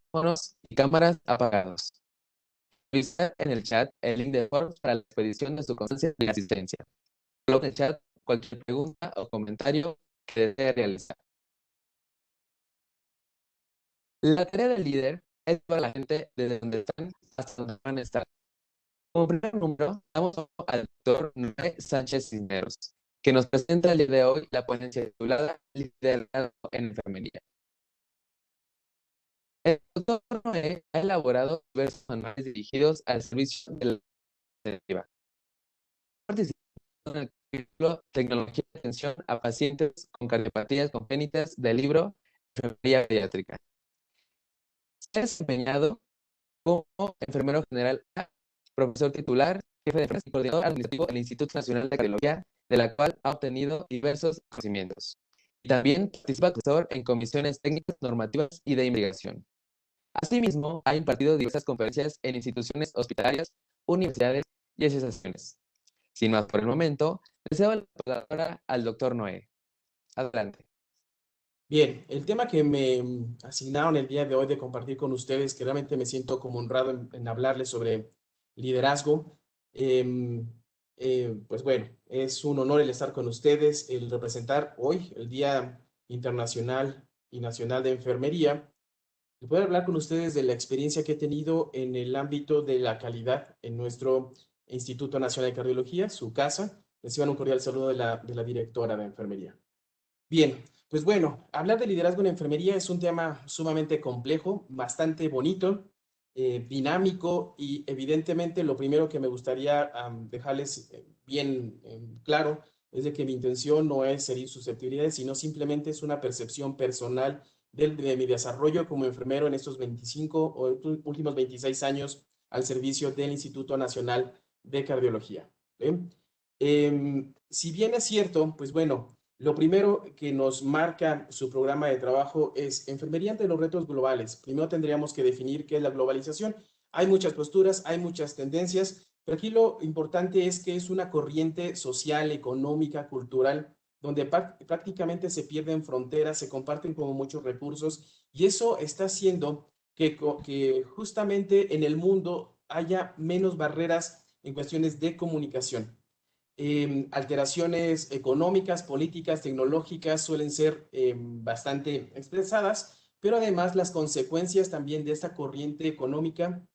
micrófonos y cámaras apagados. Revisa en el chat el link de Word para la expedición de su constancia de asistencia. Coloque en el chat cualquier pregunta o comentario que desee realizar. La tarea del líder es llevar a la gente desde donde están hasta donde van a estar. Como primer número, damos al doctor Noé Sánchez Cisneros, que nos presenta el día de hoy la ponencia titulada Liderazgo en Enfermería. El doctor Noé ha elaborado diversos manuales dirigidos al servicio de la administrativa. Participó en el capítulo Tecnología de atención a pacientes con cardiopatías congénitas del libro Enfermería Pediátrica. Se ha desempeñado como enfermero general A, profesor titular, jefe de enfermería y coordinador administrativo del Instituto Nacional de Cardiología, de la cual ha obtenido diversos conocimientos. Y también participa como profesor en comisiones técnicas, normativas y de investigación. Asimismo, ha impartido diversas conferencias en instituciones hospitalarias, universidades y asociaciones. Sin más por el momento, deseo la palabra al doctor Noé. Adelante. Bien, el tema que me asignaron el día de hoy de compartir con ustedes, que realmente me siento como honrado en hablarles sobre liderazgo, pues bueno, es un honor el estar con ustedes, el representar hoy el Día Internacional y Nacional de Enfermería, y poder hablar con ustedes de la experiencia que he tenido en el ámbito de la calidad en nuestro Instituto Nacional de Cardiología, su casa. Reciban un cordial saludo de la directora de enfermería. Bien, pues bueno, hablar de liderazgo en enfermería es un tema sumamente complejo, bastante bonito, dinámico y evidentemente lo primero que me gustaría dejarles bien claro es de que mi intención no es herir susceptibilidades, sino simplemente es una percepción personal de mi desarrollo como enfermero en estos 25 o últimos 26 años al servicio del Instituto Nacional de Cardiología. ¿Bien? Si bien es cierto, pues bueno, lo primero que nos marca su programa de trabajo es enfermería ante los retos globales. Primero tendríamos que definir qué es la globalización. Hay muchas posturas, hay muchas tendencias, pero aquí lo importante es que es una corriente social, económica, cultural, donde prácticamente se pierden fronteras, se comparten como muchos recursos y eso está haciendo que justamente en el mundo haya menos barreras en cuestiones de comunicación. Alteraciones económicas, políticas, tecnológicas suelen ser bastante expresadas, pero además las consecuencias también de esta corriente económica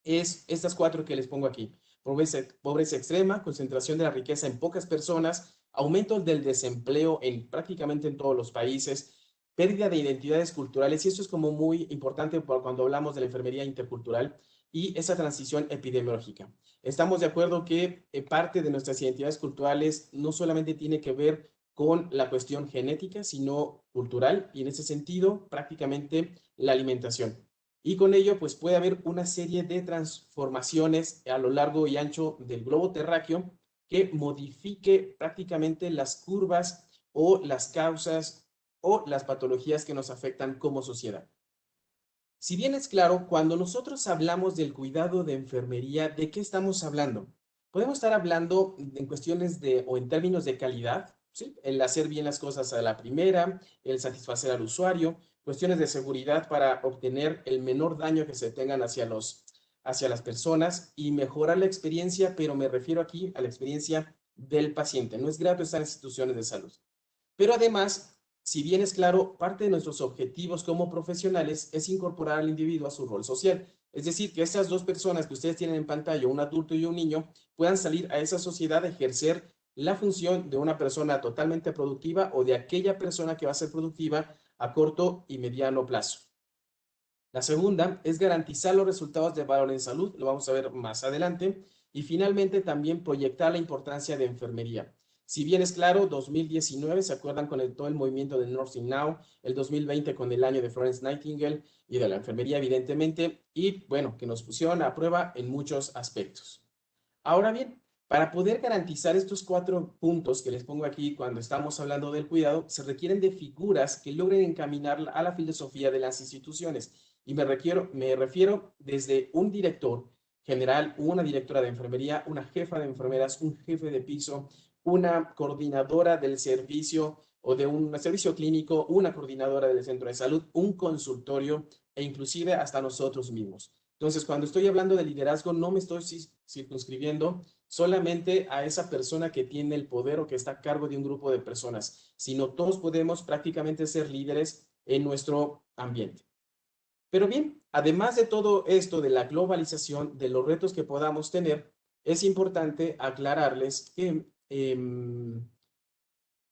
es estas cuatro que les pongo aquí. Pobreza extrema, concentración de la riqueza en pocas personas, aumento del desempleo en prácticamente en todos los países, pérdida de identidades culturales, y esto es como muy importante cuando hablamos de la enfermería intercultural y esa transición epidemiológica. Estamos de acuerdo que parte de nuestras identidades culturales no solamente tiene que ver con la cuestión genética, sino cultural, y en ese sentido, prácticamente la alimentación. Y con ello, pues puede haber una serie de transformaciones a lo largo y ancho del globo terráqueo que modifique prácticamente las curvas o las causas o las patologías que nos afectan como sociedad. Si bien es claro, cuando nosotros hablamos del cuidado de enfermería, ¿de qué estamos hablando? Podemos estar hablando en cuestiones de o en términos de calidad, ¿sí? El hacer bien las cosas a la primera, el satisfacer al usuario, cuestiones de seguridad para obtener el menor daño que se tengan hacia las personas y mejorar la experiencia, pero me refiero aquí a la experiencia del paciente. No es grato estar en instituciones de salud. Pero además, si bien es claro, parte de nuestros objetivos como profesionales es incorporar al individuo a su rol social. Es decir, que esas dos personas que ustedes tienen en pantalla, un adulto y un niño, puedan salir a esa sociedad a ejercer la función de una persona totalmente productiva o de aquella persona que va a ser productiva a corto y mediano plazo. La segunda es garantizar los resultados de valor en salud, lo vamos a ver más adelante, y finalmente también proyectar la importancia de enfermería. Si bien es claro, 2019, ¿se acuerdan con todo el movimiento de Nursing Now? El 2020 con el año de Florence Nightingale y de la enfermería, evidentemente, y bueno, que nos pusieron a prueba en muchos aspectos. Ahora bien, para poder garantizar estos 4 puntos que les pongo aquí cuando estamos hablando del cuidado, se requieren de figuras que logren encaminar a la filosofía de las instituciones. Y me refiero desde un director general, una directora de enfermería, una jefa de enfermeras, un jefe de piso, una coordinadora del servicio o de un servicio clínico, una coordinadora del centro de salud, un consultorio, e inclusive hasta nosotros mismos. Entonces, cuando estoy hablando de liderazgo, no me estoy circunscribiendo solamente a esa persona que tiene el poder o que está a cargo de un grupo de personas, sino todos podemos prácticamente ser líderes en nuestro ambiente. Pero bien, además de todo esto de la globalización, de los retos que podamos tener, es importante aclararles que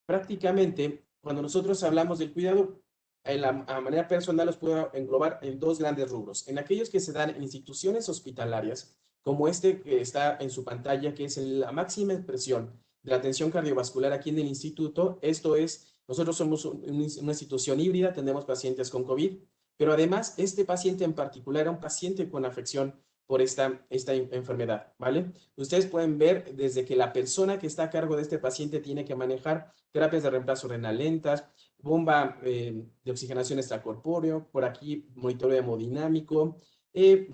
prácticamente cuando nosotros hablamos del cuidado, a manera personal los puedo englobar en dos grandes rubros. En aquellos que se dan en instituciones hospitalarias, como este que está en su pantalla, que es la máxima expresión de la atención cardiovascular aquí en el instituto. Esto es, nosotros somos una institución híbrida, tenemos pacientes con COVID, pero además este paciente en particular era un paciente con afección por esta enfermedad, ¿vale? Ustedes pueden ver desde que la persona que está a cargo de este paciente tiene que manejar terapias de reemplazo renal lentas, bomba de oxigenación extracorpóreo, por aquí monitoreo hemodinámico,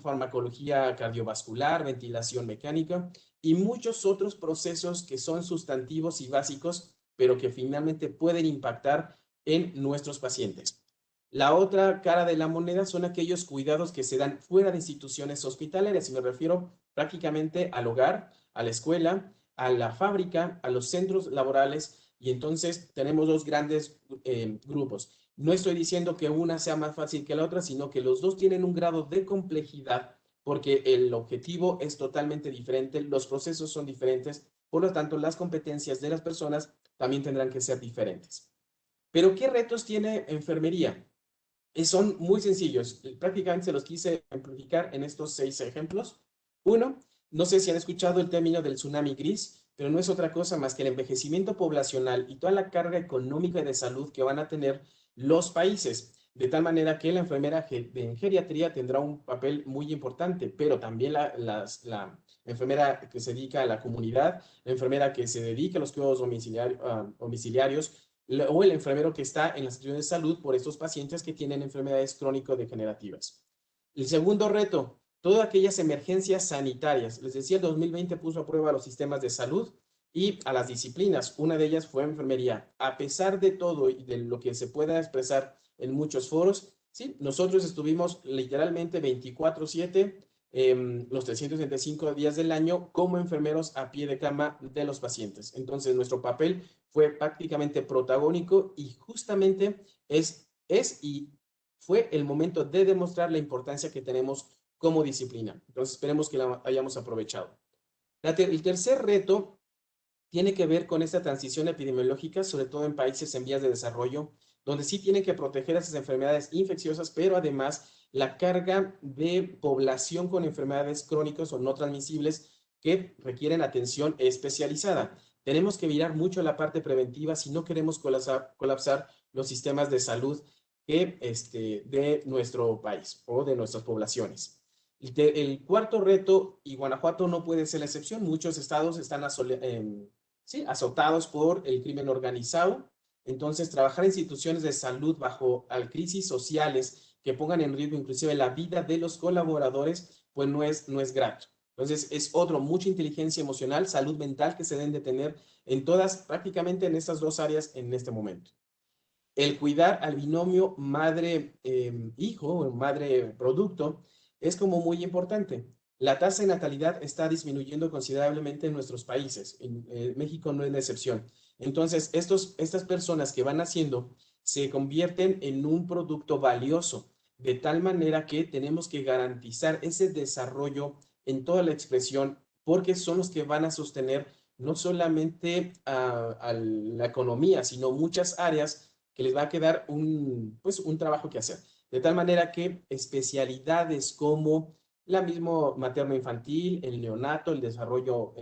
farmacología cardiovascular, ventilación mecánica y muchos otros procesos que son sustantivos y básicos, pero que finalmente pueden impactar en nuestros pacientes. La otra cara de la moneda son aquellos cuidados que se dan fuera de instituciones hospitalarias, y me refiero prácticamente al hogar, a la escuela, a la fábrica, a los centros laborales, y entonces tenemos dos grandes grupos. No estoy diciendo que una sea más fácil que la otra, sino que los dos tienen un grado de complejidad porque el objetivo es totalmente diferente, los procesos son diferentes, por lo tanto las competencias de las personas también tendrán que ser diferentes. Pero ¿qué retos tiene enfermería? Son muy sencillos. Prácticamente se los quise ejemplificar en estos 6 ejemplos. Uno, no sé si han escuchado el término del tsunami gris, pero no es otra cosa más que el envejecimiento poblacional y toda la carga económica y de salud que van a tener los países. De tal manera que la enfermera en geriatría tendrá un papel muy importante, pero también la enfermera que se dedica a la comunidad, la enfermera que se dedica a los cuidados domiciliarios, o el enfermero que está en las instituciones de salud por estos pacientes que tienen enfermedades crónico-degenerativas. El segundo reto, todas aquellas emergencias sanitarias. Les decía, el 2020 puso a prueba los sistemas de salud y a las disciplinas. Una de ellas fue enfermería. A pesar de todo y de lo que se pueda expresar en muchos foros, sí, nosotros estuvimos literalmente 24/7, los 365 días del año como enfermeros a pie de cama de los pacientes. Entonces, nuestro papel fue prácticamente protagónico y justamente y fue el momento de demostrar la importancia que tenemos como disciplina. Entonces, esperemos que la hayamos aprovechado. El tercer reto tiene que ver con esta transición epidemiológica, sobre todo en países en vías de desarrollo, donde sí tienen que proteger a esas enfermedades infecciosas, pero además la carga de población con enfermedades crónicas o no transmisibles que requieren atención especializada. Tenemos que mirar mucho la parte preventiva si no queremos colapsar los sistemas de salud de nuestro país o de nuestras poblaciones. El cuarto reto, y Guanajuato no puede ser la excepción, muchos estados están azotados por el crimen organizado. Entonces, trabajar en instituciones de salud bajo crisis sociales que pongan en riesgo inclusive la vida de los colaboradores, pues no es grato. Entonces, es mucha inteligencia emocional, salud mental que se deben de tener prácticamente en estas dos áreas en este momento. El cuidar al binomio madre-hijo o madre-producto es como muy importante. La tasa de natalidad está disminuyendo considerablemente en nuestros países. En México no es la excepción. Entonces, estas personas que van naciendo se convierten en un producto valioso, de tal manera que tenemos que garantizar ese desarrollo en toda la expresión, porque son los que van a sostener no solamente a la economía, sino muchas áreas que les va a quedar un trabajo que hacer. De tal manera que especialidades como la misma materno-infantil, el neonato, el desarrollo,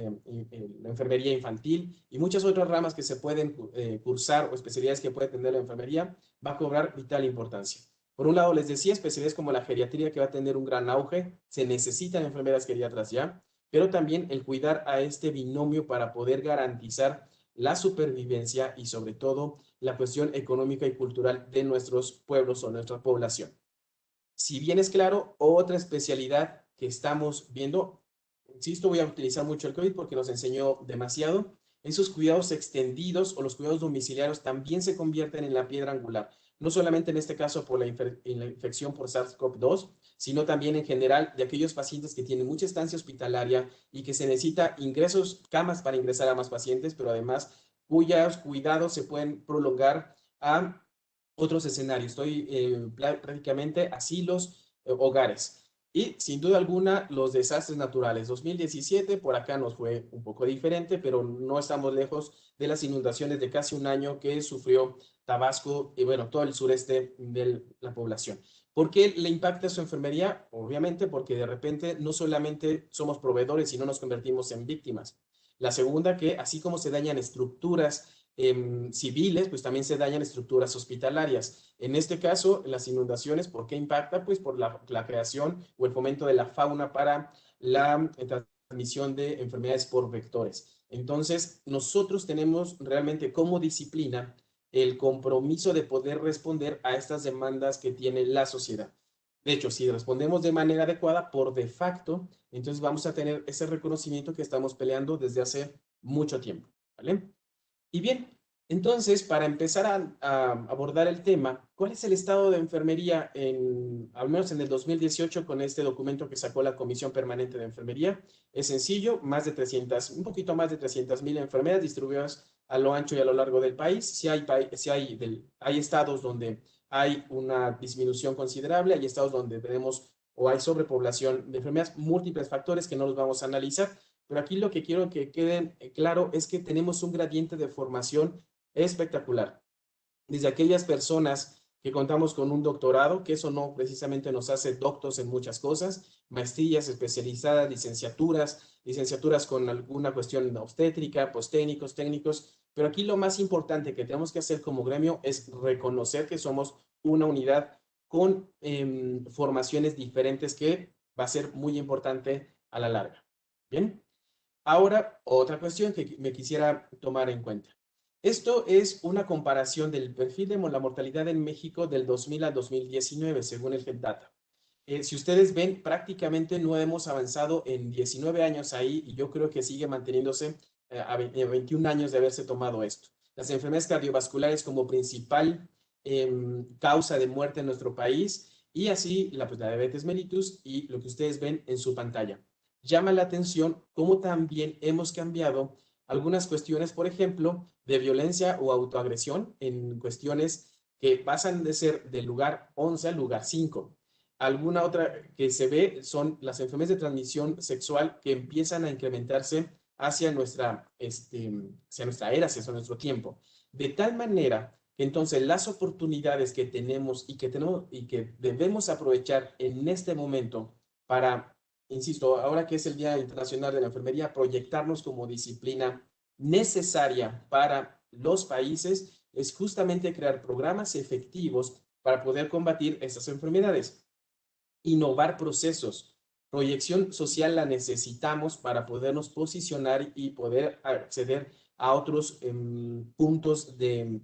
la enfermería infantil y muchas otras ramas que se pueden cursar o especialidades que puede tener la enfermería, va a cobrar vital importancia. Por un lado, les decía, especialidades como la geriatría que va a tener un gran auge, se necesitan enfermeras geriatras ya, pero también el cuidar a este binomio para poder garantizar la supervivencia y sobre todo la cuestión económica y cultural de nuestros pueblos o nuestra población. Si bien es claro, otra especialidad que estamos viendo, insisto, voy a utilizar mucho el COVID porque nos enseñó demasiado, esos cuidados extendidos o los cuidados domiciliarios también se convierten en la piedra angular. no solamente en este caso por la infección por SARS-CoV-2, sino también en general de aquellos pacientes que tienen mucha estancia hospitalaria y que se necesita ingresos, camas para ingresar a más pacientes, pero además cuyos cuidados se pueden prolongar a otros escenarios. Estoy prácticamente asilos, hogares. Y sin duda alguna, los desastres naturales. 2017 por acá nos fue un poco diferente, pero no estamos lejos de las inundaciones de casi un año que sufrió Tabasco y bueno, todo el sureste de la población. ¿Por qué le impacta su enfermería? Obviamente porque de repente no solamente somos proveedores y no nos convertimos en víctimas. La segunda, que así como se dañan estructuras civiles, pues también se dañan estructuras hospitalarias. En este caso, las inundaciones, ¿por qué impacta? Pues por la creación o el fomento de la fauna para la transmisión de enfermedades por vectores. Entonces, nosotros tenemos realmente como disciplina el compromiso de poder responder a estas demandas que tiene la sociedad. De hecho, si respondemos de manera adecuada, por de facto, entonces vamos a tener ese reconocimiento que estamos peleando desde hace mucho tiempo, ¿vale? Y bien, entonces, para empezar a abordar el tema, ¿cuál es el estado de enfermería al menos en el 2018 con este documento que sacó la Comisión Permanente de Enfermería? Es sencillo, un poquito más de 300,000 enfermeras distribuidas a lo ancho y a lo largo del país. Hay estados donde hay una disminución considerable, hay estados donde tenemos o hay sobrepoblación de enfermeras, múltiples factores que no los vamos a analizar, pero aquí lo que quiero que quede claro es que tenemos un gradiente de formación espectacular. Desde aquellas personas que contamos con un doctorado, que eso no precisamente nos hace doctos en muchas cosas, maestrías especializadas, licenciaturas con alguna cuestión obstétrica, postécnicos, técnicos, pero aquí lo más importante que tenemos que hacer como gremio es reconocer que somos una unidad con formaciones diferentes que va a ser muy importante a la larga. Bien. Ahora, otra cuestión que me quisiera tomar en cuenta. Esto es una comparación del perfil de la mortalidad en México del 2000 al 2019, según el GEPDATA. Si ustedes ven, prácticamente no hemos avanzado en 19 años ahí y yo creo que sigue manteniéndose a 21 años de haberse tomado esto. Las enfermedades cardiovasculares como principal causa de muerte en nuestro país y así pues, la diabetes mellitus y lo que ustedes ven en su pantalla. Llama la atención cómo también hemos cambiado algunas cuestiones, por ejemplo, de violencia o autoagresión en cuestiones que pasan de ser del lugar 11 al lugar 5. Alguna otra que se ve son las enfermedades de transmisión sexual que empiezan a incrementarse hacia nuestra era, hacia nuestro tiempo. De tal manera que entonces las oportunidades que tenemos y que debemos aprovechar en este momento para, insisto, ahora que es el Día Internacional de la Enfermería, proyectarnos como disciplina necesaria para los países es justamente crear programas efectivos para poder combatir estas enfermedades. Innovar procesos. Proyección social la necesitamos para podernos posicionar y poder acceder a otros puntos de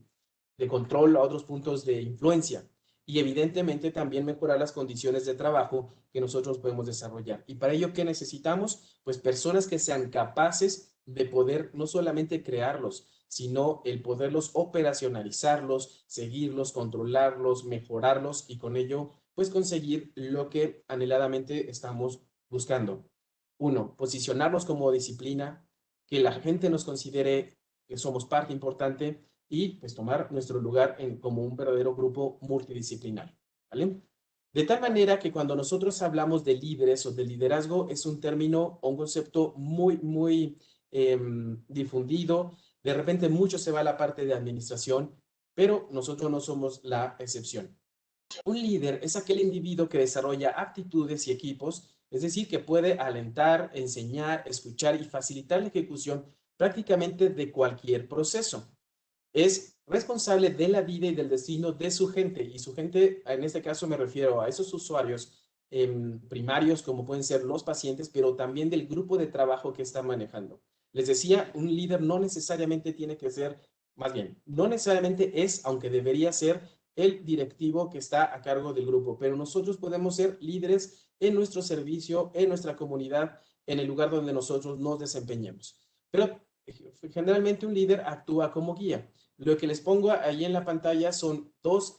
control, a otros puntos de influencia. Y evidentemente también mejorar las condiciones de trabajo que nosotros podemos desarrollar. Y para ello, ¿qué necesitamos? Pues personas que sean capaces de poder no solamente crearlos, sino el poderlos operacionalizarlos, seguirlos, controlarlos, mejorarlos y con ello pues conseguir lo que anheladamente estamos buscando. Uno, posicionarnos como disciplina, que la gente nos considere que somos parte importante y pues tomar nuestro lugar como un verdadero grupo multidisciplinario, ¿vale? De tal manera que cuando nosotros hablamos de líderes o de liderazgo es un término o un concepto muy difundido. De repente mucho se va a la parte de administración, pero nosotros no somos la excepción. Un líder es aquel individuo que desarrolla aptitudes y equipos, es decir, que puede alentar, enseñar, escuchar y facilitar la ejecución prácticamente de cualquier proceso. Es responsable de la vida y del destino de su gente, y su gente, en este caso me refiero a esos usuarios primarios, como pueden ser los pacientes, pero también del grupo de trabajo que está manejando. Les decía, un líder no necesariamente tiene que ser, más bien, no necesariamente es, aunque debería ser, el directivo que está a cargo del grupo, pero nosotros podemos ser líderes en nuestro servicio, en nuestra comunidad, en el lugar donde nosotros nos desempeñemos. Pero generalmente un líder actúa como guía. Lo que les pongo ahí en la pantalla son dos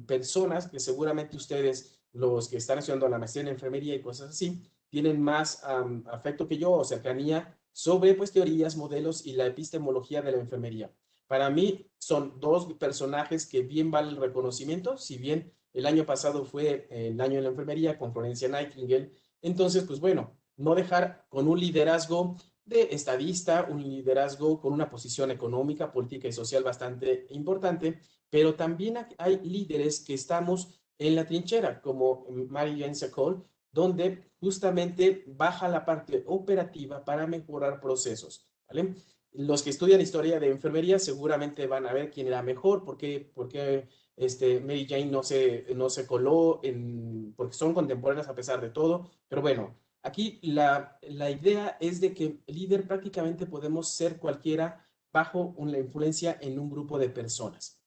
personas que seguramente ustedes, los que están estudiando la maestría en enfermería y cosas así, tienen más afecto que yo o cercanía sobre pues teorías, modelos y la epistemología de la enfermería. Para mí son dos personajes que bien valen el reconocimiento, si bien el año pasado fue el año de la enfermería con Florencia Nightingale, entonces pues bueno, no dejar con un liderazgo de estadista, un liderazgo con una posición económica, política y social bastante importante, pero también hay líderes que estamos en la trinchera, como Mary Jane Secol, donde justamente baja la parte operativa para mejorar procesos, ¿vale? Los que estudian historia de enfermería seguramente van a ver quién era mejor, porque Mary Jane no se coló, porque son contemporáneas a pesar de todo, pero bueno, aquí la idea es de que líder prácticamente podemos ser cualquiera bajo una influencia en un grupo de personas.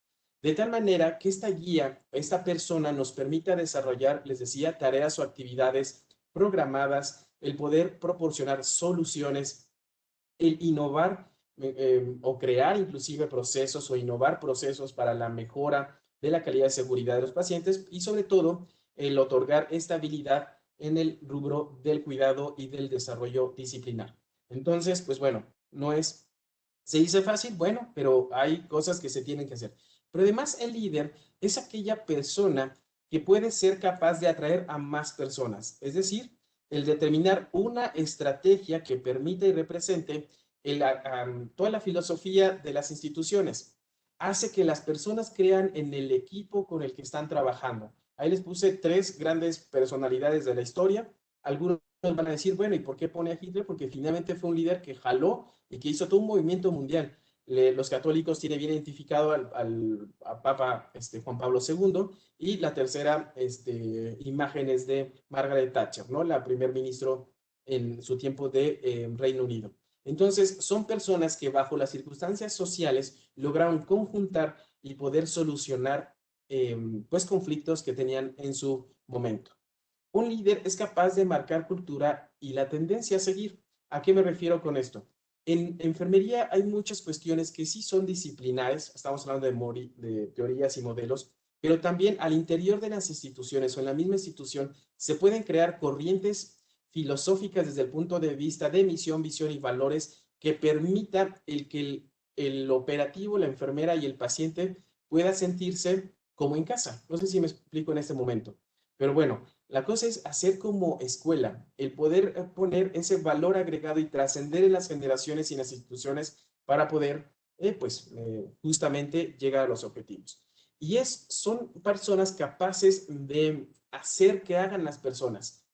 De tal manera que esta guía, esta persona nos permita desarrollar, les decía, tareas o actividades programadas, el poder proporcionar soluciones, el innovar o crear inclusive procesos o innovar procesos para la mejora de la calidad de seguridad de los pacientes y sobre todo el otorgar estabilidad en el rubro del cuidado y del desarrollo disciplinar. Entonces, pues bueno, no es, se dice fácil, bueno, pero hay cosas que se tienen que hacer. Pero además el líder es aquella persona que puede ser capaz de atraer a más personas, es decir, el determinar una estrategia que permita y represente toda la filosofía de las instituciones. Hace que las personas crean en el equipo con el que están trabajando. Ahí les puse tres grandes personalidades de la historia. Algunos van a decir, bueno, ¿y por qué pone a Hitler? Porque finalmente fue un líder que jaló y que hizo todo un movimiento mundial. Los católicos tienen bien identificado al Papa Juan Pablo II y la tercera imagen es de Margaret Thatcher, ¿no? La primer ministro en su tiempo de Reino Unido. Entonces, son personas que bajo las circunstancias sociales lograron conjuntar y poder solucionar pues conflictos que tenían en su momento. Un líder es capaz de marcar cultura y la tendencia a seguir. ¿A qué me refiero con esto? En enfermería hay muchas cuestiones que sí son disciplinares, estamos hablando de teorías y modelos, pero también al interior de las instituciones o en la misma institución se pueden crear corrientes filosóficas desde el punto de vista de misión, visión y valores que permitan que el operativo, la enfermera y el paciente pueda sentirse como en casa. No sé si me explico en este momento, pero bueno, la cosa es hacer como escuela, el poder poner ese valor agregado y trascender en las generaciones y en las instituciones para poder, justamente llegar a los objetivos. Y son personas capaces de hacer que hagan las personas.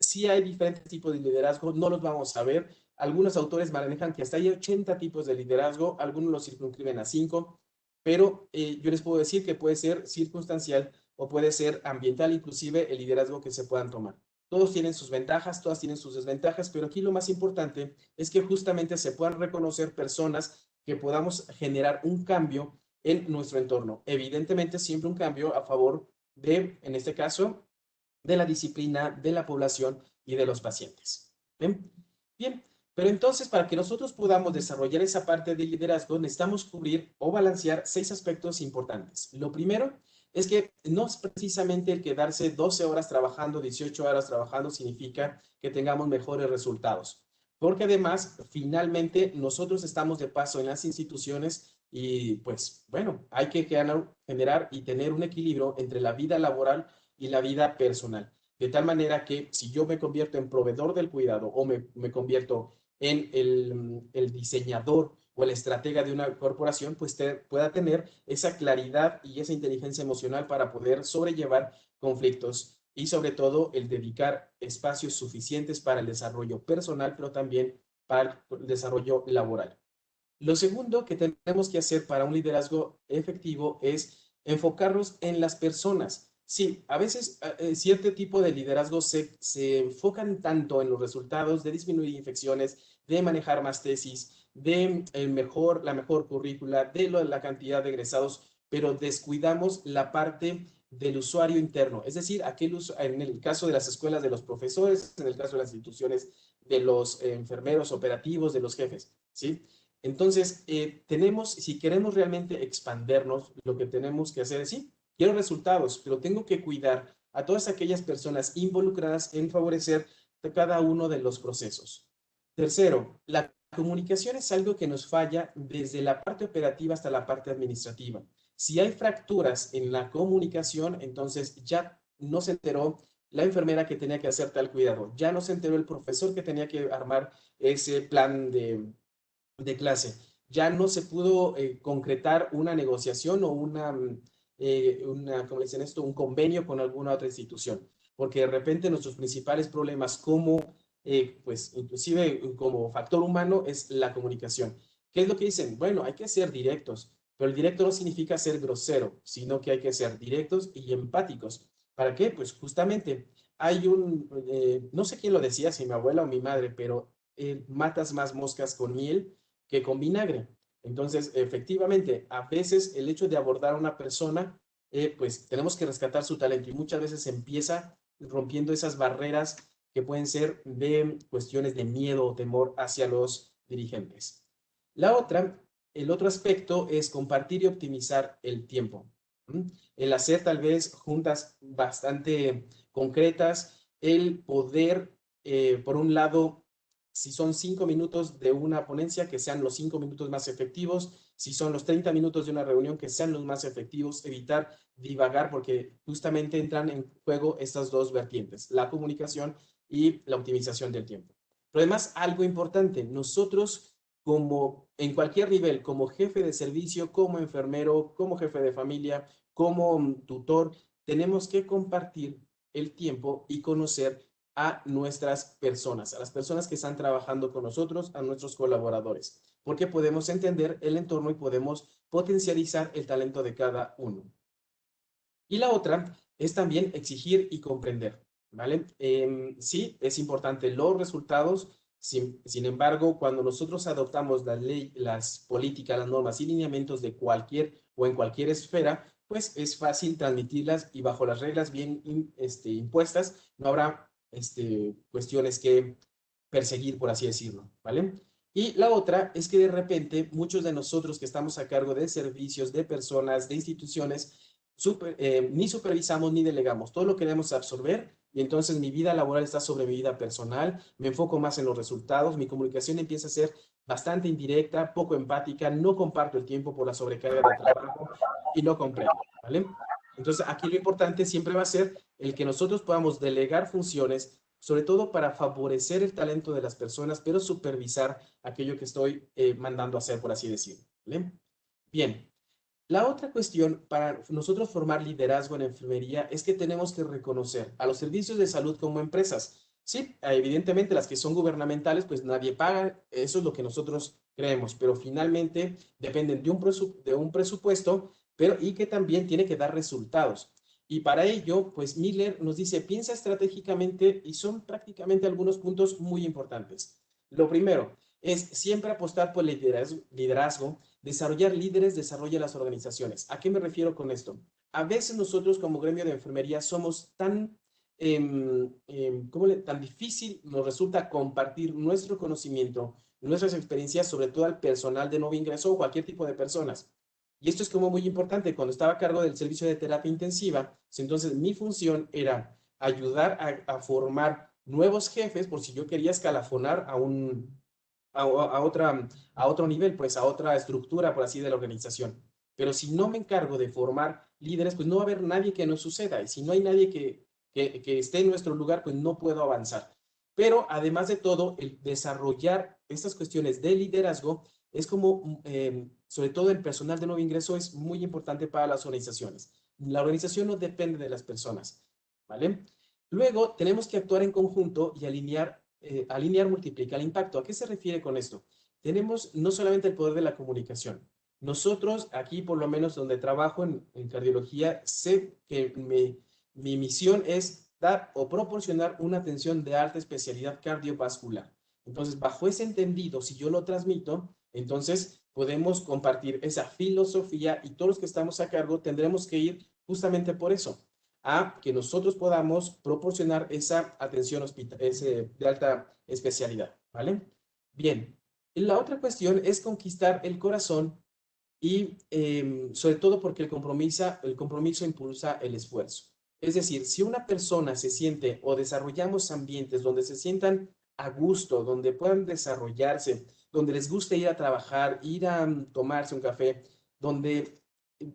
Sí hay diferentes tipos de liderazgo, no los vamos a ver. Algunos autores manejan que hasta hay 80 tipos de liderazgo, algunos los circunscriben a 5, pero yo les puedo decir que puede ser circunstancial o puede ser ambiental, inclusive el liderazgo que se puedan tomar. Todos tienen sus ventajas, todas tienen sus desventajas, pero aquí lo más importante es que justamente se puedan reconocer personas que podamos generar un cambio en nuestro entorno. Evidentemente, siempre un cambio a favor de, en este caso, de la disciplina, de la población y de los pacientes. ¿Bien? Bien, pero entonces para que nosotros podamos desarrollar esa parte de liderazgo, necesitamos cubrir o balancear 6 aspectos importantes. Lo primero es que no es precisamente el quedarse 12 horas trabajando, 18 horas trabajando, significa que tengamos mejores resultados. Porque además, finalmente, nosotros estamos de paso en las instituciones y pues bueno, hay que generar y tener un equilibrio entre la vida laboral y la vida personal. De tal manera que si yo me convierto en proveedor del cuidado o me convierto en el diseñador o el estratega de una corporación, pues pueda tener esa claridad y esa inteligencia emocional para poder sobrellevar conflictos y sobre todo el dedicar espacios suficientes para el desarrollo personal, pero también para el desarrollo laboral. Lo segundo que tenemos que hacer para un liderazgo efectivo es enfocarnos en las personas. Sí, a veces cierto tipo de liderazgo se enfocan tanto en los resultados de disminuir infecciones, de manejar más tesis, de la mejor currícula, de la cantidad de egresados, pero descuidamos la parte del usuario interno, es decir, en el caso de las escuelas de los profesores, en el caso de las instituciones de los enfermeros operativos, de los jefes. ¿sí? Entonces, si queremos realmente expandernos, lo que tenemos que hacer es, sí, quiero resultados, pero tengo que cuidar a todas aquellas personas involucradas en favorecer cada uno de los procesos. Tercero, la comunicación es algo que nos falla desde la parte operativa hasta la parte administrativa. Si hay fracturas en la comunicación, entonces ya no se enteró la enfermera que tenía que hacer tal cuidado, ya no se enteró el profesor que tenía que armar ese plan de clase. Ya no se pudo concretar una negociación o ¿cómo le dicen esto? Un convenio con alguna otra institución. Porque de repente nuestros principales problemas como, pues inclusive como factor humano es la comunicación. ¿Qué es lo que dicen? Bueno, hay que ser directos, pero el directo no significa ser grosero, sino que hay que ser directos y empáticos. ¿Para qué? Pues justamente no sé quién lo decía, si mi abuela o mi madre, pero matas más moscas con miel que con vinagre. Entonces, efectivamente, a veces el hecho de abordar a una persona, pues tenemos que rescatar su talento y muchas veces empieza rompiendo esas barreras que pueden ser de cuestiones de miedo o temor hacia los dirigentes. El otro aspecto es compartir y optimizar el tiempo. El hacer tal vez juntas bastante concretas, el poder, por un lado, si son 5 minutos de una ponencia, que sean los 5 minutos más efectivos, si son los 30 minutos de una reunión, que sean los más efectivos, evitar divagar, porque justamente entran en juego estas dos vertientes, la comunicación y la optimización del tiempo. Pero además, algo importante, nosotros como en cualquier nivel, como jefe de servicio, como enfermero, como jefe de familia, como tutor, tenemos que compartir el tiempo y conocer a nuestras personas, a las personas que están trabajando con nosotros, a nuestros colaboradores, porque podemos entender el entorno y podemos potencializar el talento de cada uno. Y la otra es también exigir y comprender, ¿vale? Sí, es importante los resultados, sin embargo, cuando nosotros adoptamos la ley, las políticas, las normas y lineamientos de cualquier o en cualquier esfera, pues es fácil transmitirlas y bajo las reglas bien impuestas, no habrá cuestiones que perseguir, por así decirlo, ¿vale? Y la otra es que de repente muchos de nosotros que estamos a cargo de servicios, de personas, de instituciones, ni supervisamos ni delegamos, todo lo queremos absorber y entonces mi vida laboral está sobre mi vida personal, me enfoco más en los resultados, mi comunicación empieza a ser bastante indirecta, poco empática, no comparto el tiempo por la sobrecarga de trabajo y no comprendo, ¿vale? Entonces aquí lo importante siempre va a ser el que nosotros podamos delegar funciones, sobre todo para favorecer el talento de las personas, pero supervisar aquello que estoy mandando a hacer, por así decirlo, ¿vale? Bien, la otra cuestión para nosotros formar liderazgo en enfermería es que tenemos que reconocer a los servicios de salud como empresas. Sí, evidentemente las que son gubernamentales, pues nadie paga, eso es lo que nosotros creemos, pero finalmente dependen de un presupuesto, pero y que también tiene que dar resultados. Y para ello, pues Miller nos dice, piensa estratégicamente y son prácticamente algunos puntos muy importantes. Lo primero es siempre apostar por el liderazgo. Desarrollar líderes desarrolla las organizaciones. ¿A qué me refiero con esto? A veces nosotros como gremio de enfermería somos tan difícil nos resulta compartir nuestro conocimiento, nuestras experiencias, sobre todo al personal de nuevo ingreso o cualquier tipo de personas. Y esto es como muy importante. Cuando estaba a cargo del servicio de terapia intensiva, entonces mi función era ayudar a formar nuevos jefes por si yo quería escalafonar a otro nivel, pues a otra estructura, por así, de la organización. Pero si no me encargo de formar líderes, pues no va a haber nadie que nos suceda. Y si no hay nadie que esté en nuestro lugar, pues no puedo avanzar. Pero además de todo, el desarrollar estas cuestiones de liderazgo es como, sobre todo el personal de nuevo ingreso, es muy importante para las organizaciones. La organización no depende de las personas, ¿vale? Luego, tenemos que actuar en conjunto y alinear multiplica el impacto. ¿A qué se refiere con esto? Tenemos no solamente el poder de la comunicación. Nosotros, aquí por lo menos donde trabajo en cardiología, sé que mi misión es dar o proporcionar una atención de alta especialidad cardiovascular. Entonces, bajo ese entendido, si yo lo transmito, entonces podemos compartir esa filosofía y todos los que estamos a cargo tendremos que ir justamente por eso, a que nosotros podamos proporcionar esa atención de alta especialidad, ¿vale? Bien, Y la otra cuestión es conquistar el corazón y sobre todo porque el compromiso impulsa el esfuerzo. Es decir, si una persona se siente o desarrollamos ambientes donde se sientan a gusto, donde puedan desarrollarse, donde les guste ir a trabajar, ir a tomarse un café, donde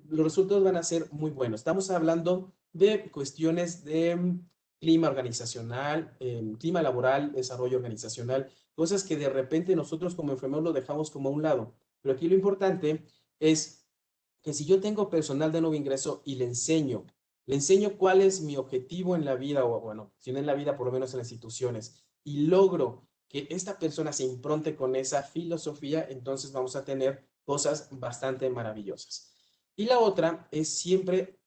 los resultados van a ser muy buenos. Estamos hablando de cuestiones de clima organizacional, clima laboral, desarrollo organizacional, cosas que de repente nosotros como enfermeros lo dejamos como a un lado. Pero aquí lo importante es que si yo tengo personal de nuevo ingreso y le enseño cuál es mi objetivo en la vida, o bueno, si no en la vida, por lo menos en las instituciones, y logro que esta persona se impronte con esa filosofía, entonces vamos a tener cosas bastante maravillosas. Y la otra es siempre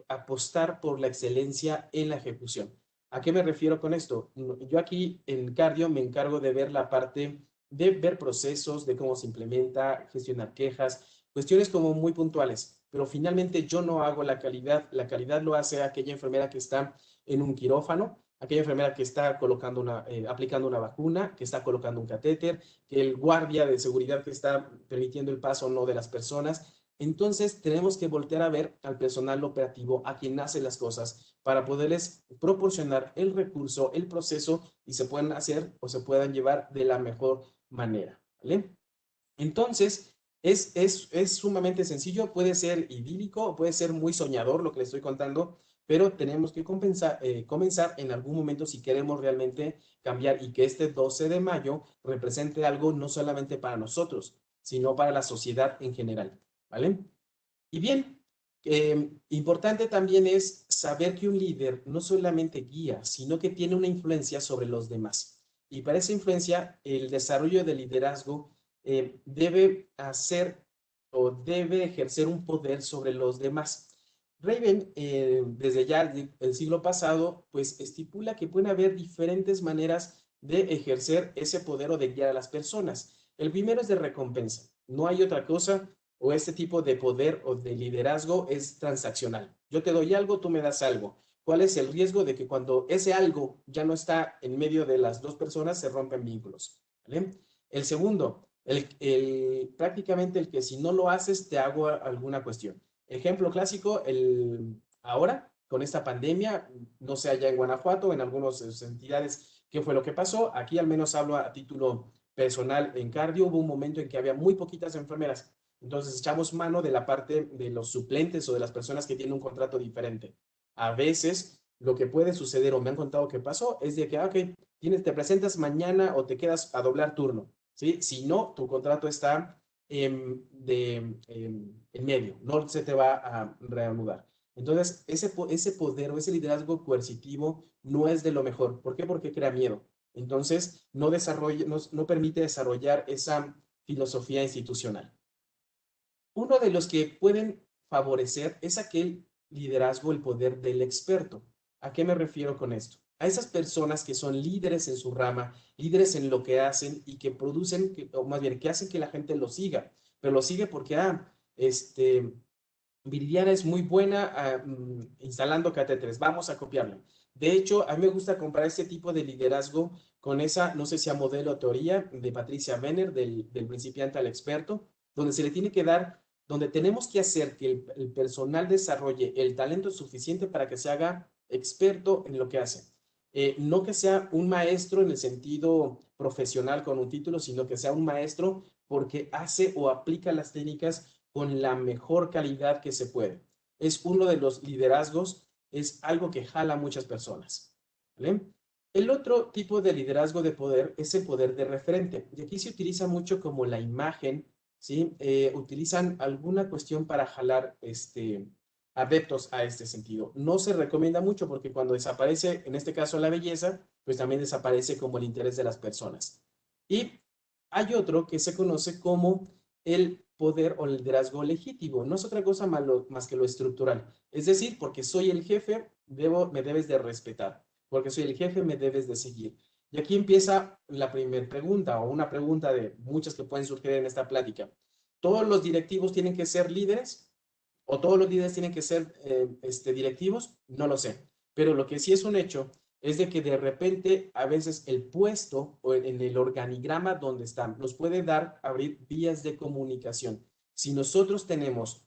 apostar por la excelencia en la ejecución. ¿A qué me refiero con esto? Yo aquí en cardio me encargo de ver la parte de ver procesos, de cómo se implementa, gestionar quejas, cuestiones como muy puntuales, pero finalmente yo no hago la calidad lo hace aquella enfermera que está en un quirófano, aquella enfermera que está aplicando una vacuna, que está colocando un catéter, que el guardia de seguridad que está permitiendo el paso o no de las personas. Entonces tenemos que voltear a ver al personal operativo, a quien hace las cosas, para poderles proporcionar el recurso, el proceso y se puedan hacer o se puedan llevar de la mejor manera. ¿Vale? Entonces, es sumamente sencillo, puede ser idílico, puede ser muy soñador lo que le estoy contando, pero tenemos que comenzar en algún momento si queremos realmente cambiar y que este 12 de mayo represente algo no solamente para nosotros, sino para la sociedad en general. ¿Vale? Y bien, importante también es saber que un líder no solamente guía, sino que tiene una influencia sobre los demás. Y para esa influencia, el desarrollo del liderazgo debe hacer o debe ejercer un poder sobre los demás. Raven, desde ya el siglo pasado, pues estipula que pueden haber diferentes maneras de ejercer ese poder o de guiar a las personas. El primero es de recompensa. No hay otra cosa o este tipo de poder o de liderazgo es transaccional. Yo te doy algo, tú me das algo. ¿Cuál es el riesgo de que cuando ese algo ya no está en medio de las dos personas se rompen vínculos? ¿Vale? El segundo, prácticamente el que si no lo haces te hago alguna cuestión. Ejemplo clásico, ahora con esta pandemia, no sé allá en Guanajuato o en algunas entidades qué fue lo que pasó. Aquí al menos hablo a título personal en cardio. Hubo un momento en que había muy poquitas enfermeras. Entonces echamos mano de la parte de los suplentes o de las personas que tienen un contrato diferente. A veces lo que puede suceder o me han contado que pasó es de que, ok, te presentas mañana o te quedas a doblar turno. ¿Sí? Si no, tu contrato está en medio, no se te va a reanudar. Entonces, ese poder o ese liderazgo coercitivo no es de lo mejor. ¿Por qué? Porque crea miedo. Entonces, no permite desarrollar esa filosofía institucional. Uno de los que pueden favorecer es aquel liderazgo, el poder del experto. ¿A qué me refiero con esto? A esas personas que son líderes en su rama, líderes en lo que hacen y que producen, o más bien, que hacen que la gente lo siga, pero lo sigue porque, Viridiana es muy buena instalando catéteres, vamos a copiarla. De hecho, a mí me gusta comparar este tipo de liderazgo con esa, no sé si a modelo o teoría de Patricia Benner, del principiante al experto, donde se le tiene que dar, donde tenemos que hacer que el personal desarrolle el talento suficiente para que se haga experto en lo que hace. No que sea un maestro en el sentido profesional con un título, sino que sea un maestro porque hace o aplica las técnicas con la mejor calidad que se puede. Es uno de los liderazgos, es algo que jala a muchas personas. ¿Vale? El otro tipo de liderazgo de poder es el poder de referente. Y aquí se utiliza mucho como la imagen, ¿sí? Utilizan alguna cuestión para jalar adeptos a este sentido. No se recomienda mucho porque cuando desaparece, en este caso la belleza, pues también desaparece como el interés de las personas. Y hay otro que se conoce como el poder o el liderazgo legítimo. No es otra cosa más que lo estructural. Es decir, porque soy el jefe, me debes de respetar. Porque soy el jefe, me debes de seguir. Y aquí empieza la primera pregunta o una pregunta de muchas que pueden surgir en esta plática. ¿Todos los directivos tienen que ser líderes? ¿O todos los líderes tienen que ser directivos? No lo sé. Pero lo que sí es un hecho es de que de repente a veces el puesto o en el organigrama donde están nos puede abrir vías de comunicación. Si nosotros tenemos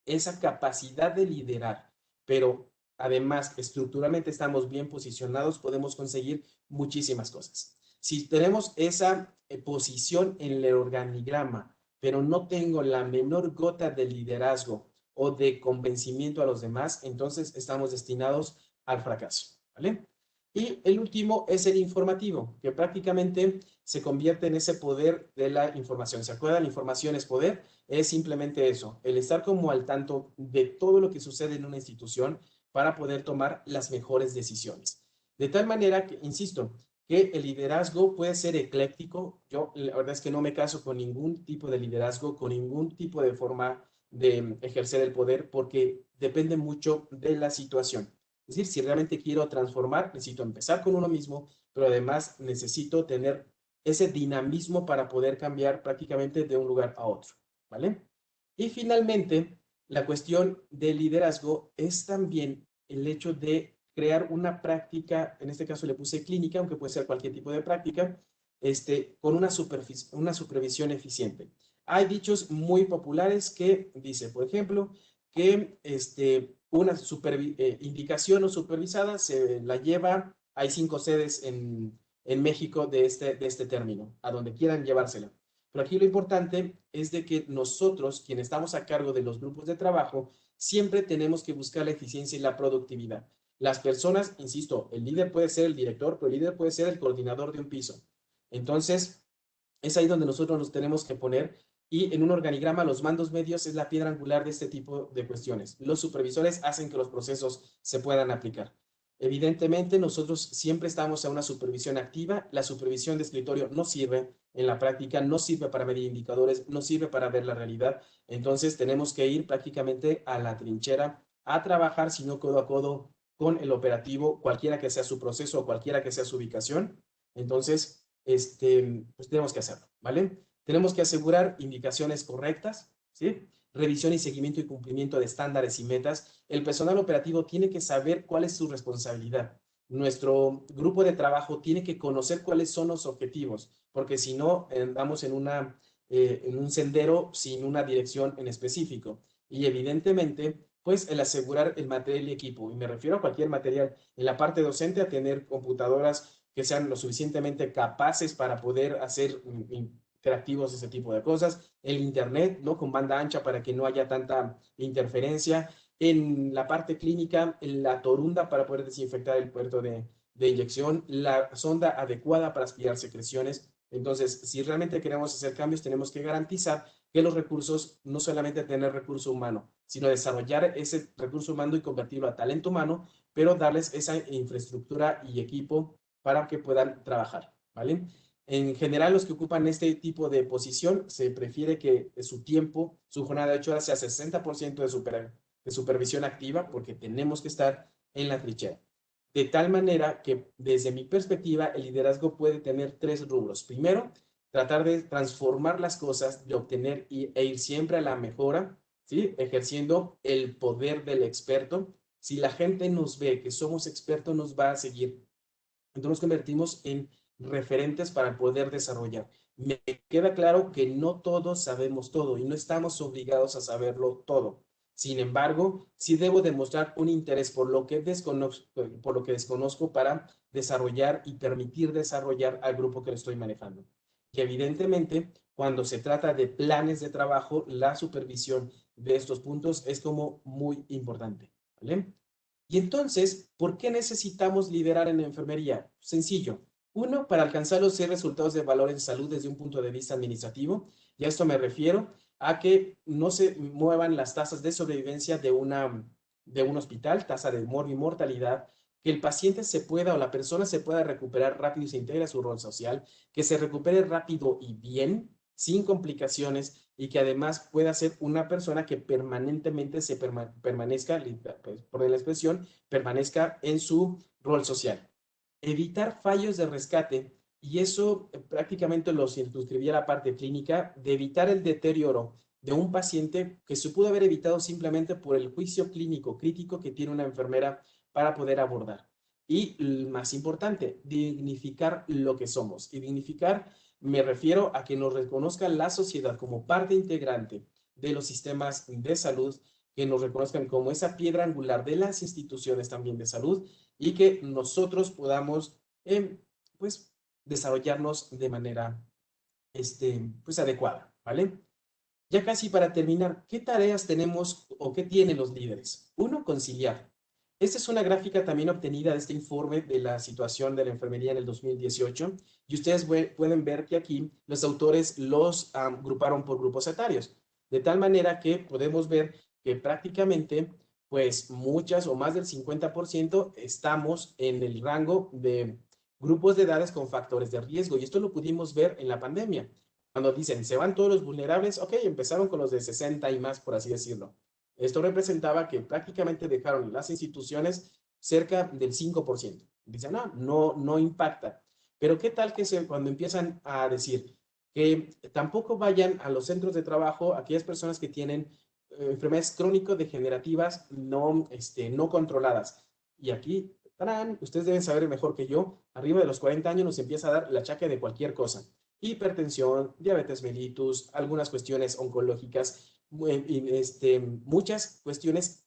esa capacidad de liderar, pero además estructuralmente estamos bien posicionados, podemos conseguir muchísimas cosas. Si tenemos esa posición en el organigrama, pero no tengo la menor gota de liderazgo o de convencimiento a los demás, entonces estamos destinados al fracaso, ¿vale? Y el último es el informativo, que prácticamente se convierte en ese poder de la información. ¿Se acuerdan? La información es poder, es simplemente eso, el estar como al tanto de todo lo que sucede en una institución para poder tomar las mejores decisiones. De tal manera que, insisto, que el liderazgo puede ser ecléctico. Yo la verdad es que no me caso con ningún tipo de liderazgo, con ningún tipo de forma de ejercer el poder, porque depende mucho de la situación. Es decir, si realmente quiero transformar, necesito empezar con uno mismo, pero además necesito tener ese dinamismo para poder cambiar prácticamente de un lugar a otro, ¿vale? Y finalmente, la cuestión del liderazgo es también el hecho de crear una práctica, en este caso le puse clínica, aunque puede ser cualquier tipo de práctica, con una supervisión eficiente. Hay dichos muy populares que dice, por ejemplo, que una indicación o supervisada se la lleva, hay 5 sedes en México de este término, a donde quieran llevársela. Pero aquí lo importante es de que nosotros, quienes estamos a cargo de los grupos de trabajo, siempre tenemos que buscar la eficiencia y la productividad. Las personas, insisto, el líder puede ser el director, pero el líder puede ser el coordinador de un piso. Entonces, es ahí donde nosotros nos tenemos que poner y en un organigrama los mandos medios es la piedra angular de este tipo de cuestiones. Los supervisores hacen que los procesos se puedan aplicar. Evidentemente, nosotros siempre estamos a una supervisión activa. La supervisión de escritorio no sirve en la práctica, no sirve para medir indicadores, no sirve para ver la realidad. Entonces, tenemos que ir prácticamente a la trinchera a trabajar, si no codo a codo, con el operativo, cualquiera que sea su proceso o cualquiera que sea su ubicación. Entonces, pues tenemos que hacerlo, ¿vale? Tenemos que asegurar indicaciones correctas, ¿sí? Revisión y seguimiento y cumplimiento de estándares y metas. El personal operativo tiene que saber cuál es su responsabilidad. Nuestro grupo de trabajo tiene que conocer cuáles son los objetivos, porque si no, andamos en un sendero sin una dirección en específico. Y evidentemente, pues el asegurar el material y equipo, y me refiero a cualquier material, en la parte docente a tener computadoras que sean lo suficientemente capaces para poder hacer interactivos ese tipo de cosas, el internet, ¿no? Con banda ancha para que no haya tanta interferencia, en la parte clínica, la torunda para poder desinfectar el puerto de inyección, la sonda adecuada para aspirar secreciones. Entonces, si realmente queremos hacer cambios, tenemos que garantizar que los recursos, no solamente tener recurso humano, sino desarrollar ese recurso humano y convertirlo a talento humano, pero darles esa infraestructura y equipo para que puedan trabajar, ¿vale? En general, los que ocupan este tipo de posición, se prefiere que su tiempo, su jornada de 8 horas sea 60% de supervisión activa, porque tenemos que estar en la trinchera. De tal manera que, desde mi perspectiva, el liderazgo puede tener 3 rubros. Primero, tratar de transformar las cosas, de obtener e ir siempre a la mejora, ¿sí? Ejerciendo el poder del experto. Si la gente nos ve que somos expertos, nos va a seguir. Entonces nos convertimos en referentes para poder desarrollar. Me queda claro que no todos sabemos todo y no estamos obligados a saberlo todo. Sin embargo, sí debo demostrar un interés por lo que desconozco para desarrollar y permitir desarrollar al grupo que lo estoy manejando. Y evidentemente, cuando se trata de planes de trabajo, la supervisión de estos puntos es como muy importante, ¿vale? Y entonces, ¿por qué necesitamos liderar en la enfermería? Sencillo. Uno, para alcanzar los 6 resultados de valor en salud desde un punto de vista administrativo. Y a esto me refiero a que no se muevan las tasas de sobrevivencia de un hospital, tasa de mortalidad, que el paciente se pueda o la persona se pueda recuperar rápido y se integre a su rol social, que se recupere rápido y bien, sin complicaciones, y que además pueda ser una persona que permanentemente permanezca, por la expresión, permanezca en su rol social. Evitar fallos de rescate, y eso prácticamente lo circunscribía a la parte clínica, de evitar el deterioro de un paciente que se pudo haber evitado simplemente por el juicio clínico crítico que tiene una enfermera para poder abordar. Y el más importante, dignificar lo que somos. Y dignificar me refiero a que nos reconozca la sociedad como parte integrante de los sistemas de salud, que nos reconozcan como esa piedra angular de las instituciones también de salud y que nosotros podamos, pues, desarrollarnos de manera, pues, adecuada, ¿vale? Ya casi para terminar, ¿qué tareas tenemos o qué tienen los líderes? Uno, conciliar. Esta es una gráfica también obtenida de este informe de la situación de la enfermería en el 2018 y ustedes pueden ver que aquí los autores los agruparon por grupos etarios, de tal manera que podemos ver que prácticamente pues muchas o más del 50% estamos en el rango de grupos de edades con factores de riesgo y esto lo pudimos ver en la pandemia. Cuando dicen, se van todos los vulnerables, ok, empezaron con los de 60 y más, por así decirlo. Esto representaba que prácticamente dejaron las instituciones cerca del 5%. Dicen, no impacta. Pero ¿qué tal que cuando empiezan a decir que tampoco vayan a los centros de trabajo aquellas personas que tienen enfermedades crónico-degenerativas no controladas? Y aquí, ¡tarán!, ustedes deben saber mejor que yo, arriba de los 40 años nos empieza a dar el achaque de cualquier cosa. Hipertensión, diabetes mellitus, algunas cuestiones oncológicas, muchas cuestiones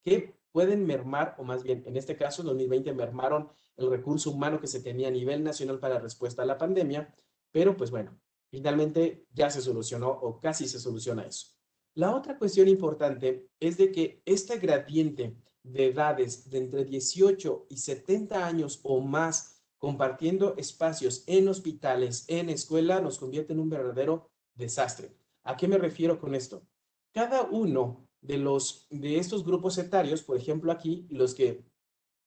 que pueden mermar, o más bien, en este caso, en 2020 mermaron el recurso humano que se tenía a nivel nacional para la respuesta a la pandemia, pero pues bueno, finalmente ya se solucionó o casi se soluciona eso. La otra cuestión importante es de que este gradiente de edades de entre 18 y 70 años o más compartiendo espacios en hospitales, en escuela, nos convierte en un verdadero desastre. ¿A qué me refiero con esto? Cada uno de estos grupos etarios, por ejemplo aquí, los que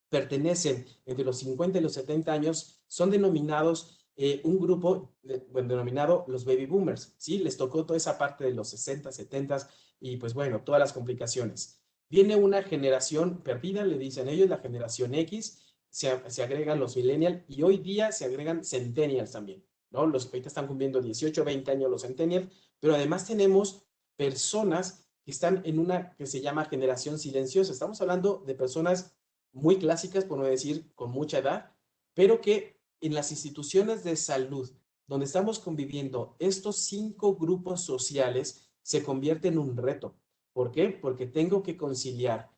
pertenecen entre los 50 y los 70 años, son denominados un grupo denominado los baby boomers, ¿sí? Les tocó toda esa parte de los 60, 70 y pues bueno, todas las complicaciones. Viene una generación perdida, le dicen ellos, la generación X, se agregan los millennials y hoy día se agregan centennials también, ¿no? Los que ahorita están cumpliendo 18, 20 años los centennials, pero además tenemos personas que están en una que se llama generación silenciosa. Estamos hablando de personas muy clásicas, por no decir con mucha edad, pero que en las instituciones de salud, donde estamos conviviendo estos 5 grupos sociales, se convierte en un reto. ¿Por qué? Porque tengo que conciliar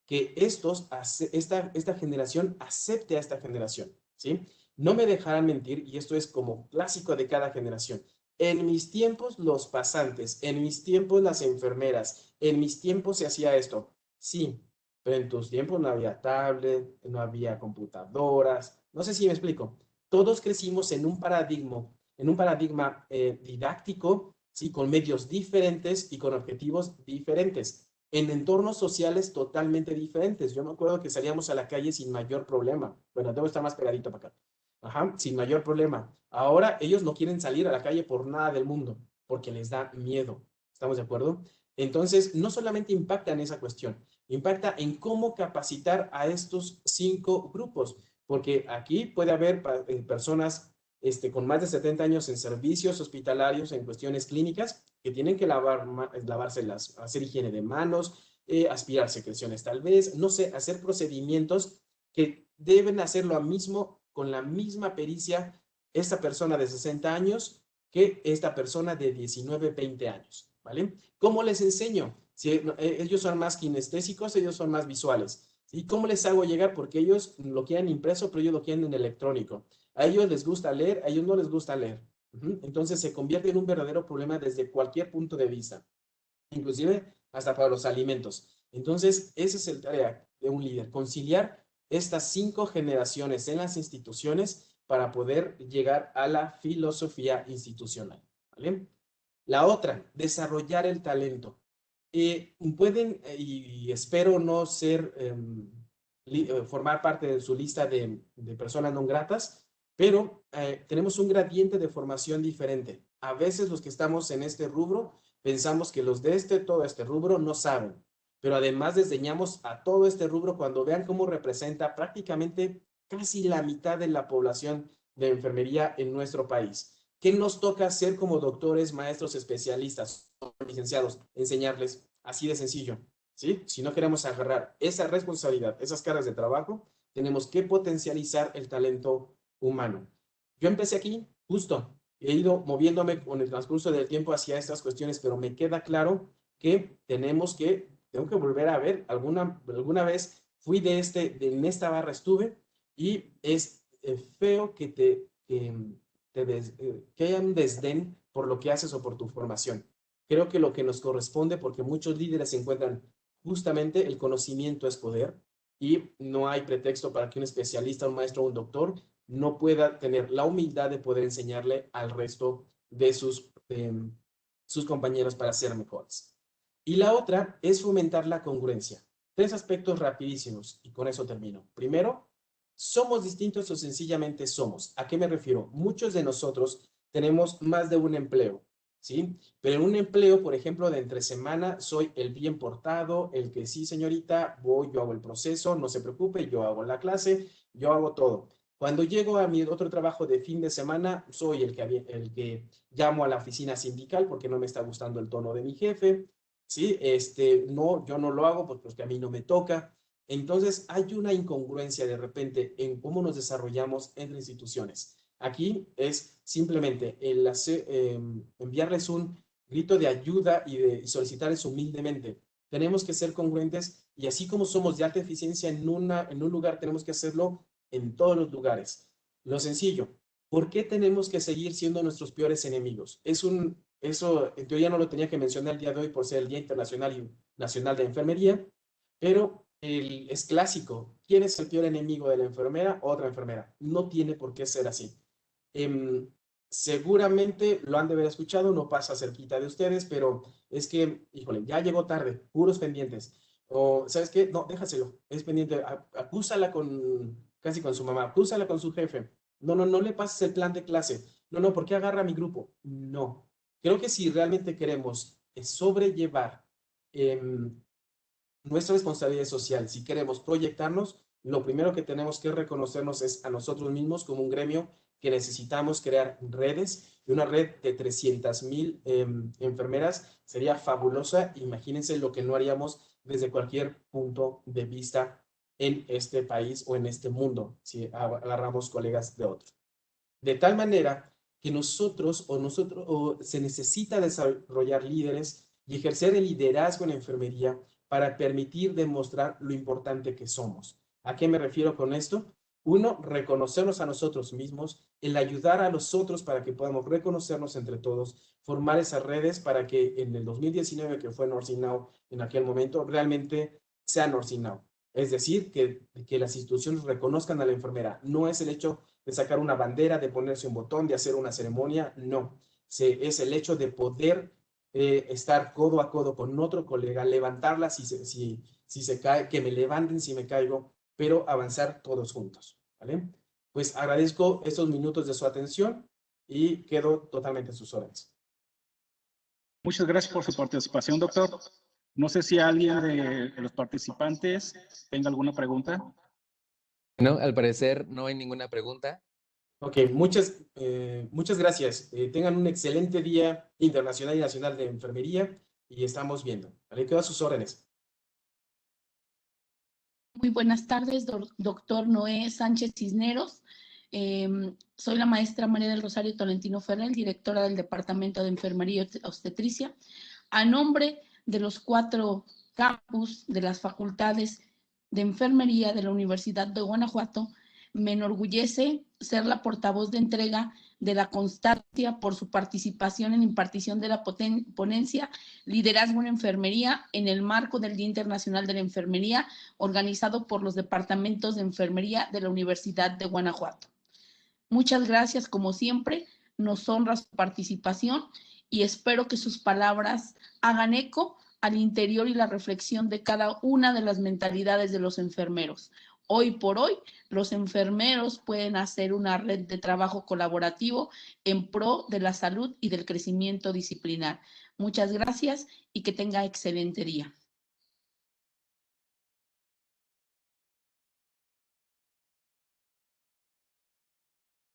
que esta generación acepte a esta generación, ¿sí? No me dejarán mentir, y esto es como clásico de cada generación. En mis tiempos, los pasantes, en mis tiempos, las enfermeras, en mis tiempos se hacía esto. Sí, pero en tus tiempos no había tablet, no había computadoras, no sé si me explico. Todos crecimos en un paradigma didáctico, ¿sí? Con medios diferentes y con objetivos diferentes, en entornos sociales totalmente diferentes. Yo me acuerdo que salíamos a la calle sin mayor problema. Bueno, debo estar más pegadito para acá. Ajá, sin mayor problema. Ahora ellos no quieren salir a la calle por nada del mundo, porque les da miedo. ¿Estamos de acuerdo? Entonces, no solamente impacta en esa cuestión, impacta en cómo capacitar a estos 5 grupos, porque aquí puede haber personas con más de 70 años en servicios hospitalarios, en cuestiones clínicas, que tienen que lavárselas, hacer higiene de manos, aspirar secreciones tal vez, no sé, hacer procedimientos que deben hacer lo mismo con la misma pericia esta persona de 60 años que esta persona de 19, 20 años, ¿vale? ¿Cómo les enseño? Si ellos son más kinestésicos, ellos son más visuales. ¿Y cómo les hago llegar? Porque ellos lo quieren impreso, pero ellos lo quieren en electrónico. A ellos les gusta leer, a ellos no les gusta leer. Entonces se convierte en un verdadero problema desde cualquier punto de vista, inclusive hasta para los alimentos. Entonces, esa es el tarea de un líder, conciliar estas 5 generaciones en las instituciones para poder llegar a la filosofía institucional, ¿vale? La otra, desarrollar el talento. Pueden, y espero no ser, formar parte de su lista de personas no gratas, pero tenemos un gradiente de formación diferente. A veces los que estamos en este rubro pensamos que los de todo este rubro no saben, pero además desdeñamos a todo este rubro cuando vean cómo representa prácticamente casi la mitad de la población de enfermería en nuestro país. ¿Qué nos toca hacer como doctores, maestros, especialistas, licenciados? Enseñarles así de sencillo, ¿sí? Si no queremos agarrar esa responsabilidad, esas cargas de trabajo, tenemos que potencializar el talento humano. Yo empecé aquí, justo, he ido moviéndome con el transcurso del tiempo hacia estas cuestiones, pero me queda claro que tengo que volver a ver, alguna vez fui en esta barra estuve, y es feo que haya un desdén por lo que haces o por tu formación. Creo que lo que nos corresponde, porque muchos líderes se encuentran justamente el conocimiento es poder, y no hay pretexto para que un especialista, un maestro o un doctor no pueda tener la humildad de poder enseñarle al resto de sus compañeros para ser mejores. Y la otra es fomentar la congruencia. 3 aspectos rapidísimos y con eso termino. Primero, ¿somos distintos o sencillamente somos? ¿A qué me refiero? Muchos de nosotros tenemos más de un empleo, ¿sí? Pero en un empleo, por ejemplo, de entre semana, soy el bien portado, el que sí, señorita, voy, yo hago el proceso, no se preocupe, yo hago la clase, yo hago todo. Cuando llego a mi otro trabajo de fin de semana, soy el que llamo a la oficina sindical porque no me está gustando el tono de mi jefe, ¿sí? No, yo no lo hago porque a mí no me toca. Entonces, hay una incongruencia de repente en cómo nos desarrollamos entre instituciones. Aquí es simplemente enviarles un grito de ayuda y solicitarles humildemente. Tenemos que ser congruentes, y así como somos de alta eficiencia en un lugar, tenemos que hacerlo en todos los lugares. Lo sencillo, ¿por qué tenemos que seguir siendo nuestros peores enemigos? Eso en teoría no lo tenía que mencionar el día de hoy por ser el Día Internacional y Nacional de Enfermería, pero es clásico. ¿Quién es el peor enemigo de la enfermera? Otra enfermera. No tiene por qué ser así. Seguramente lo han de haber escuchado, no pasa cerquita de ustedes, pero es que, híjole, ya llegó tarde, puros pendientes. O, ¿sabes qué? No, déjaselo, es pendiente, acúsala casi con su mamá, acúsala con su jefe. No, no, no le pases el plan de clase. No, no, ¿por qué agarra a mi grupo? No. Creo que si realmente queremos sobrellevar nuestra responsabilidad social, si queremos proyectarnos, lo primero que tenemos que reconocernos es a nosotros mismos como un gremio que necesitamos crear redes, y una red de 300,000 enfermeras sería fabulosa. Imagínense lo que no haríamos desde cualquier punto de vista en este país o en este mundo si agarramos colegas de otros. De tal manera que nosotros se necesita desarrollar líderes y ejercer el liderazgo en la enfermería para permitir demostrar lo importante que somos. ¿A qué me refiero con esto? Uno, reconocernos a nosotros mismos, el ayudar a los otros para que podamos reconocernos entre todos, formar esas redes para que en el 2019, que fue Nursing Now en aquel momento, realmente sea Nursing Now. Es decir, que las instituciones reconozcan a la enfermera. No es el hecho de sacar una bandera, de ponerse un botón, de hacer una ceremonia, no. Es el hecho de poder estar codo a codo con otro colega, levantarla si se cae, que me levanten si me caigo, pero avanzar todos juntos, ¿vale? Pues agradezco estos minutos de su atención y quedo totalmente a sus órdenes. Muchas gracias por su participación, doctor. No sé si alguien de los participantes tenga alguna pregunta. No, al parecer no hay ninguna pregunta. Ok, muchas gracias. Tengan un excelente Día Internacional y Nacional de Enfermería y estamos viendo. ¿Vale? Quedo a sus órdenes. Muy buenas tardes, doctor Noé Sánchez Cisneros. Soy la maestra María del Rosario Tolentino Ferrer, directora del Departamento de Enfermería y Obstetricia. A nombre de los 4 campus de las facultades de enfermería de la Universidad de Guanajuato, me enorgullece ser la portavoz de entrega de la constancia por su participación en impartición de la ponencia Liderazgo en Enfermería en el marco del Día Internacional de la Enfermería, organizado por los departamentos de enfermería de la Universidad de Guanajuato. Muchas gracias, como siempre, nos honra su participación y espero que sus palabras hagan eco al interior y la reflexión de cada una de las mentalidades de los enfermeros. Hoy por hoy, los enfermeros pueden hacer una red de trabajo colaborativo en pro de la salud y del crecimiento disciplinar. Muchas gracias y que tenga excelente día.